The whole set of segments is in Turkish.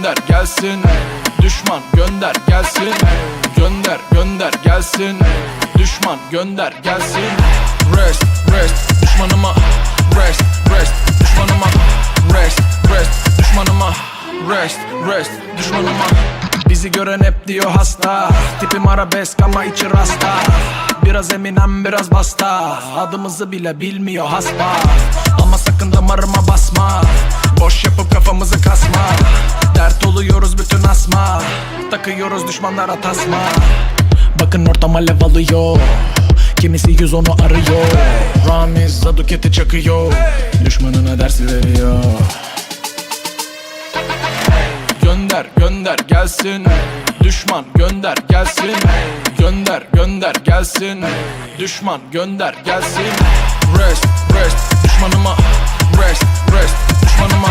gönder gelsin. Düşman gönder gelsin. Gönder gönder gelsin. Düşman gönder gelsin. Rest rest düşmanıma. Rest rest düşmanıma. Rest rest düşmanıma. Rest rest düşmanıma. Bizi gören hep diyor hasta. Tipim arabesk ama içi rasta. Biraz Eminem biraz basta. Adımızı bile bilmiyor hasba. Ama sakın damarıma basma. Boş yapıp kafamızı kasma. Dert oluyoruz bütün asma. Takıyoruz düşmanlara tasma. Bakın ortam alev alıyor. Kimisi 110'u arıyor. Ramiz Zaduket'i çakıyor. Düşmanına ders veriyor. Gönder gönder gelsin. Düşman gönder gelsin. Gönder gönder gelsin. Düşman gönder gelsin. Rest rest düşmanıma. Rest rest düşmanıma.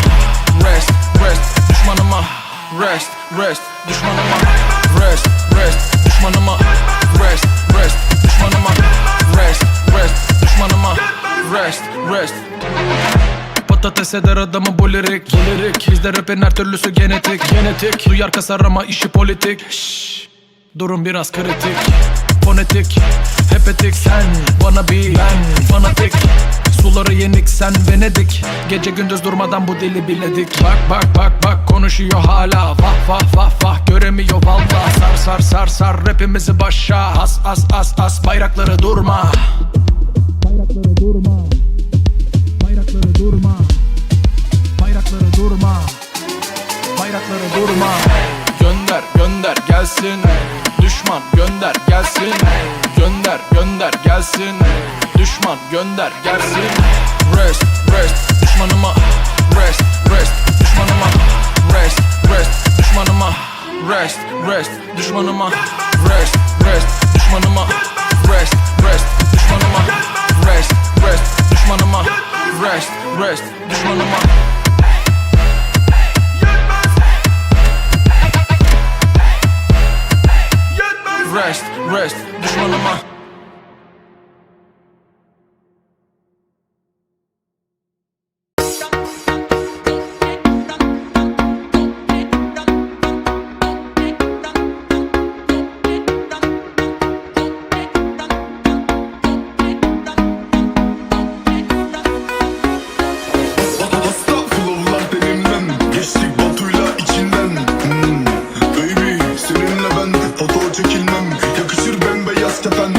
Rest rest düşmanıma. Rest rest düşmanıma. Rest rest düşmanıma. Rest rest düşmanıma. Rest rest düşmanıma. Rest rest. Patates eder adamı bu lirik. Bizde rapin her türlüsü genetik. Duyar kasar ama işi politik. Şşş, durum biraz kritik. Fonetik, hep etik. Sen bana bir, ben fanatik. Suları yenik sen Venedik. Gece gündüz durmadan bu dili biledik. Bak bak bak bak konuşuyor hala. Vah vah vah vah göremiyor valla. Sar sar sar sar rapimizi başa. As as as as bayrakları durma. Bayrakları durma. Bayrakları durma. Bayrakları durma. Bayrakları durma. Gönder gönder gelsin. Düşman gönder gelsin. Gönder gönder gelsin. Düşman gönder gelsin. Rest rest düşmanıma. Rest rest düşmanıma. Rest rest düşmanıma. Rest rest düşmanıma. Rest rest düşmanıma. Rest rest düşmanıma. Rest rest düşmanıma. Rest rest düşmanıma. Rest rest düşmanıma. Çekilmem, yakışır bembeyaz kefen.